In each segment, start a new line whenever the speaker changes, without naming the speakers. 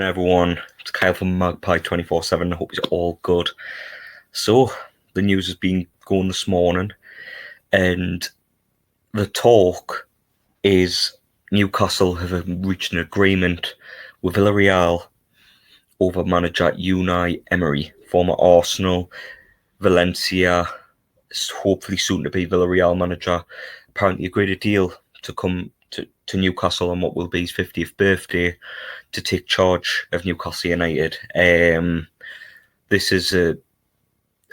morning, everyone. It's Kyle from Magpie 24/7. I hope you're all good. So, the news has been going this morning, and the talk is Newcastle have reached an agreement with Villarreal over manager Unai Emery, former Arsenal, Valencia, hopefully soon to be Villarreal manager. Apparently agreed a deal to come to Newcastle on what will be his 50th birthday to take charge of Newcastle United. This is a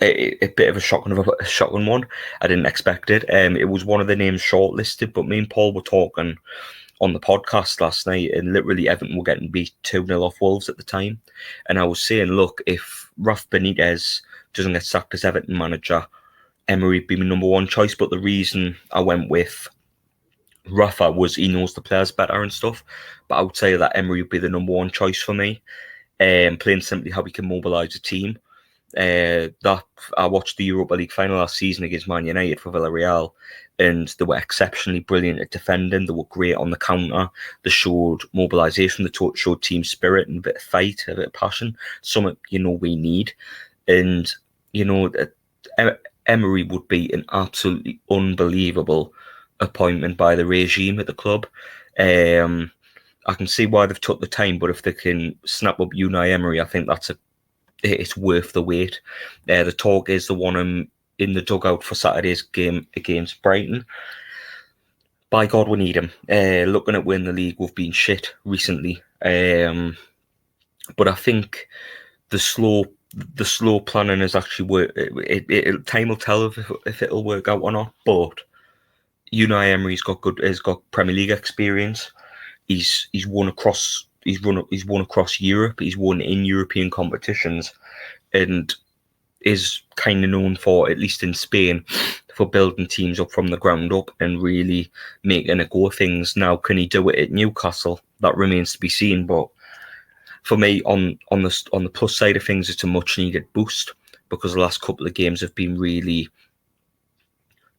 bit of a shocking one. I didn't expect it. It was one of the names shortlisted, but me and Paul were talking on the podcast last night, and literally Everton were getting beat 2-0 off Wolves at the time. And I was saying, look, if Rafa Benitez doesn't get sacked as Everton manager, Emery would be my number one choice. But the reason I went with Rafa was he knows the players better and stuff. But I would say that Emery would be the number one choice for me. Plain simply how he can mobilise a team. That I watched the Europa League final last season against Man United for Villarreal, and they were exceptionally brilliant at defending. They were great on the counter. They showed mobilisation. They showed team spirit and a bit of fight, a bit of passion. Something we need. And Emery would be an absolutely unbelievable appointment by the regime at the club. I can see why they've took the time, but if they can snap up Unai Emery, I think it's worth the wait. The talk is the one in the dugout for Saturday's game against Brighton. By God, we need him. Looking at winning the league, we've been shit recently. But I think the slow planning is actually work. Time will tell if it'll work out or not. But Unai Emery's got Premier League experience. He's won across Europe. He's won in European competitions, and is kind of known for, at least in Spain, for building teams up from the ground up and really making a go of things. Now, can he do it at Newcastle? That remains to be seen. But for me, on the plus side of things, it's a much needed boost, because the last couple of games have been really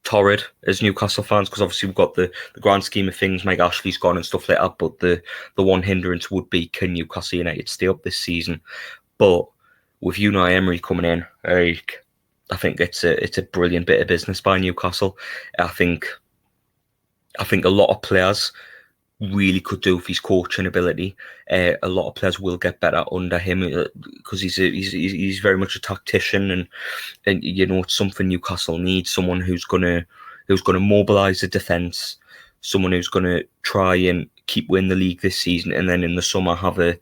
torrid as Newcastle fans, because obviously we've got the grand scheme of things, Mike Ashley's gone and stuff like that, but the one hindrance would be, can Newcastle United stay up this season? But with Unai Emery coming in, I think it's a brilliant bit of business by Newcastle. I think a lot of players really could do with his coaching ability. A lot of players will get better under him, because he's very much a tactician, and it's something Newcastle needs. Someone who's gonna mobilise the defence, someone who's gonna try and keep winning the league this season, and then in the summer have a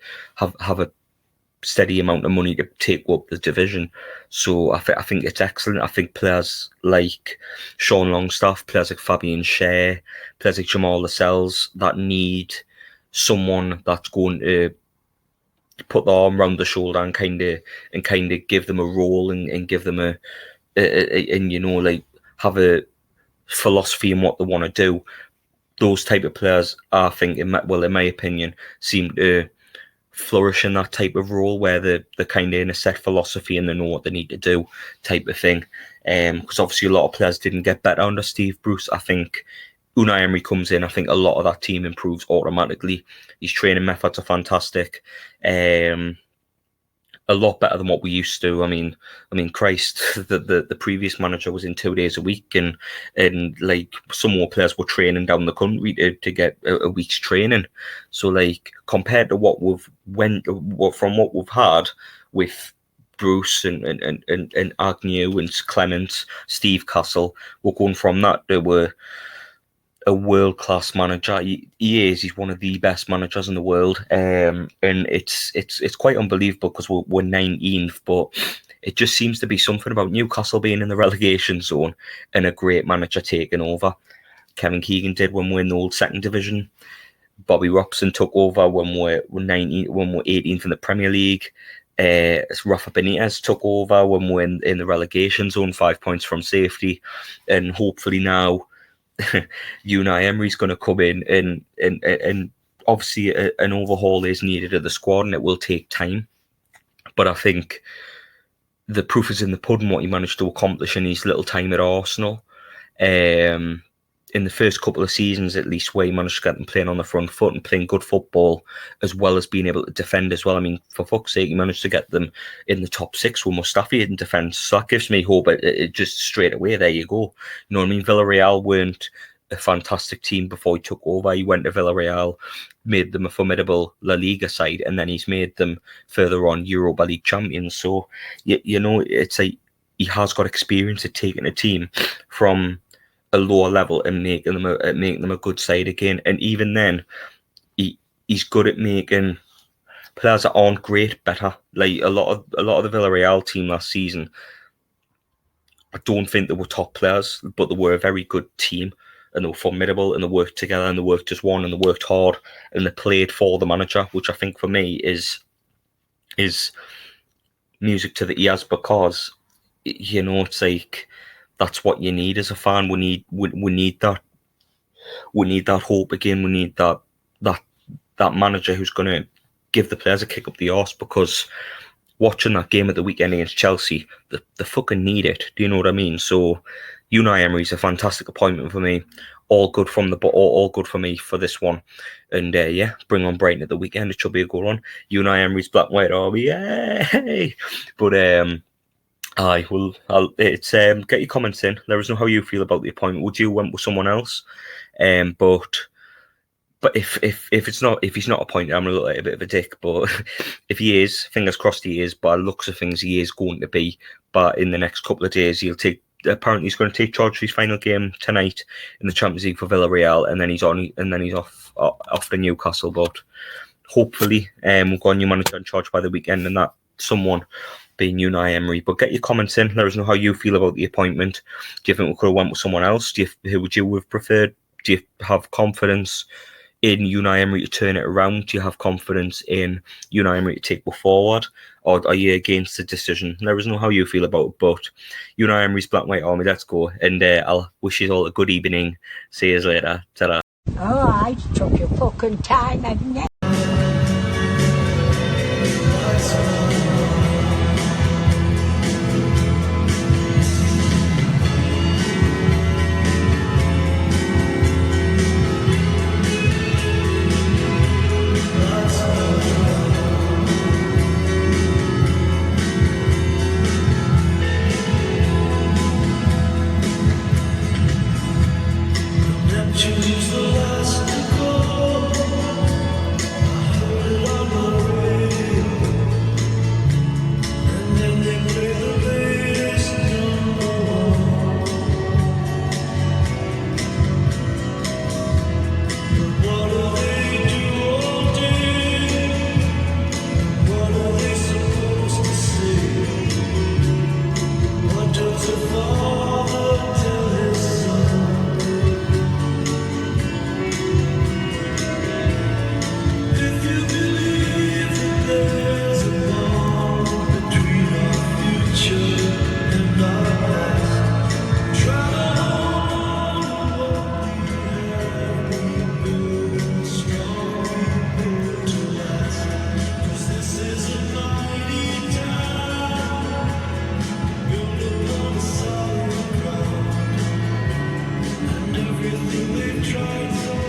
steady amount of money to take up the division. So I think it's excellent. I think players like Sean Longstaff, players like Fabian Schär, players like Jamal Lascelles, that need someone that's going to put the arm around the shoulder and kind of give them a role and give them have a philosophy in what they want to do. Those type of players, I think, in my opinion, seem to flourish in that type of role, where they're kind of in a set philosophy and they know what they need to do, type of thing. Because obviously a lot of players didn't get better under Steve Bruce. I think Unai Emery comes in, I think a lot of that team improves automatically. His training methods are fantastic. A lot better than what we used to. I mean, Christ, the previous manager was in 2 days a week, and like some more players were training down the country to get a week's training. So like, compared to what we've had with Bruce and Agnew and Clement, Steve Castle, we're going from that to a world-class manager. He's one of the best managers in the world, and it's quite unbelievable, because we're 19th, but it just seems to be something about Newcastle being in the relegation zone and a great manager taking over. Kevin Keegan did when we're in the old second division. Bobby Robson took over when we're 18th in the Premier League. Rafa Benitez took over when we're in the relegation zone, 5 points from safety, and hopefully now Unai Emery's going to come in, and obviously an overhaul is needed of the squad, and it will take time. But I think the proof is in the pudding, what he managed to accomplish in his little time at Arsenal. in the first couple of seasons, at least, where he managed to get them playing on the front foot and playing good football, as well as being able to defend as well. I mean, for fuck's sake, he managed to get them in the top 6 with Mustafi in defence. So that gives me hope. It just straight away, there you go. You know what I mean? Villarreal weren't a fantastic team before he took over. He went to Villarreal, made them a formidable La Liga side, and then he's made them further on Europa League champions. So, you know, it's like he has got experience at taking a team from a lower level and making them a good side again. And even then, he's good at making players that aren't great better. Like a lot of the Villarreal team last season, I don't think they were top players, but they were a very good team, and they were formidable, and they worked together, and they worked as one, and they worked hard, and they played for the manager, which I think for me is music to the ears, because, you know, it's like, that's what you need as a fan. We need that. We need that hope again. We need that manager who's going to give the players a kick up the arse, because watching that game at the weekend against Chelsea, they fucking need it. Do you know what I mean? So Unai Emery's a fantastic appointment for me. All good from all good for me for this one. And yeah, bring on Brighton at the weekend. It should be a good one. Unai Emery's Black and White Army, yay! But it's get your comments in. Let us know how you feel about the appointment. Would you went with someone else? But if he's not appointed, I'm a little bit of a dick. But if he is, fingers crossed he is. By the looks of things, he is going to be. But in the next couple of days, apparently he's going to take charge of his final game tonight in the Champions League for Villarreal, and then he's off to Newcastle. But hopefully, we've got a new manager in charge by the weekend, and that someone being Unai Emery. But get your comments in. Let us know how you feel about the appointment. Do you think we could have went with someone else? Who would you have preferred? Do you have confidence in Unai Emery to turn it around? Do you have confidence in Unai Emery to take it forward? Or are you against the decision? Let us know how you feel about it. But Unai Emery's Black and White Army, let's go. And I'll wish you all a good evening. See you later. Ta-da.
Oh, I took your fucking time and
Everything they've tried